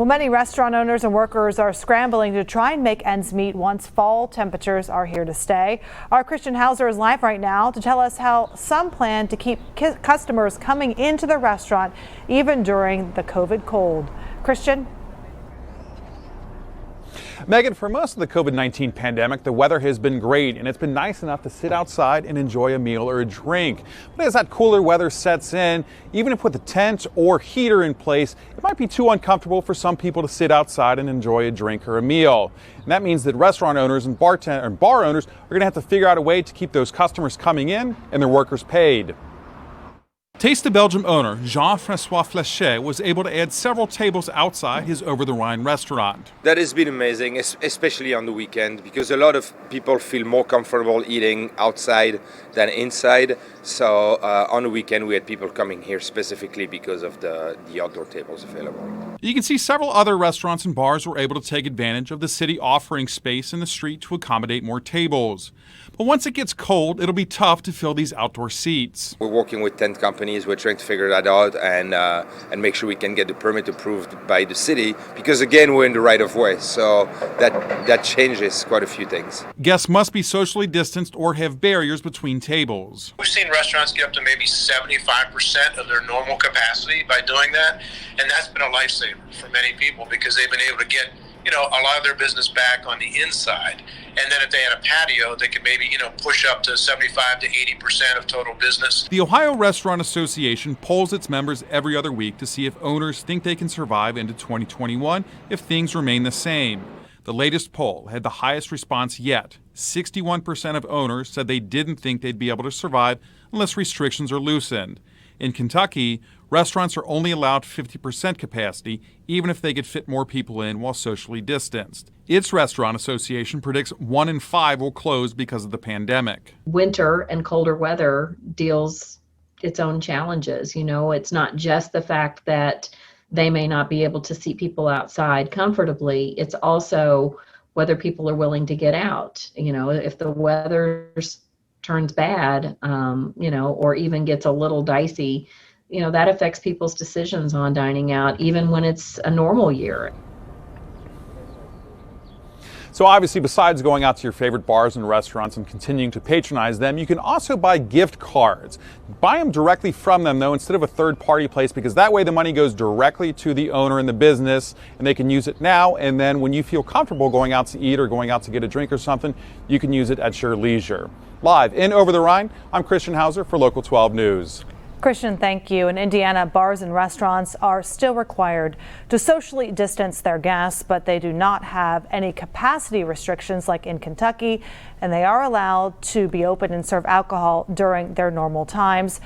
Well, many restaurant owners and workers are scrambling to try and make ends meet once fall temperatures are here to stay. Our Christian Hauser is live right now to tell us how some plan to keep customers coming into the restaurant even during the COVID cold. Christian? Megan, for most of the COVID-19 pandemic, the weather has been great and it's been nice enough to sit outside and enjoy a meal or a drink. But as that cooler weather sets in, even if with a tent or heater in place, it might be too uncomfortable for some people to sit outside and enjoy a drink or a meal. And that means that restaurant owners and bar owners are going to have to figure out a way to keep those customers coming in and their workers paid. Taste of Belgium owner Jean-Francois Flechet was able to add several tables outside his Over the Rhine restaurant. That has been amazing, especially on the weekend, because a lot of people feel more comfortable eating outside than inside. So on the weekend we had people coming here specifically because of the outdoor tables available. You can see several other restaurants and bars were able to take advantage of the city offering space in the street to accommodate more tables. But once it gets cold, it'll be tough to fill these outdoor seats. We're working with tent companies. We're trying to figure that out and make sure we can get the permit approved by the city, because again, we're in the right of way. So that changes quite a few things. Guests must be socially distanced or have barriers between tables. We've seen restaurants get up to maybe 75% of their normal capacity by doing that. And that's been a lifesaver for many people because they've been able to get a lot of their business back on the inside. And then if they had a patio, they could maybe, push up to 75 to 80% of total business. The Ohio Restaurant Association polls its members every other week to see if owners think they can survive into 2021 if things remain the same. The latest poll had the highest response yet. 61% of owners said they didn't think they'd be able to survive unless restrictions are loosened. In Kentucky, restaurants are only allowed 50% capacity, even if they could fit more people in while socially distanced. Its restaurant association predicts 1 in 5 will close because of the pandemic. Winter and colder weather deals its own challenges. It's not just the fact that they may not be able to seat people outside comfortably. It's also whether people are willing to get out. If the weather turns bad, or even gets a little dicey, that affects people's decisions on dining out, even when it's a normal year. So obviously, besides going out to your favorite bars and restaurants and continuing to patronize them, you can also buy gift cards. Buy them directly from them, though, instead of a third-party place, because that way the money goes directly to the owner and the business, and they can use it now, and then when you feel comfortable going out to eat or going out to get a drink or something, you can use it at your leisure. Live in Over the Rhine, I'm Christian Hauser for Local 12 News. Christian, thank you. In Indiana, bars and restaurants are still required to socially distance their guests, but they do not have any capacity restrictions like in Kentucky, and they are allowed to be open and serve alcohol during their normal times.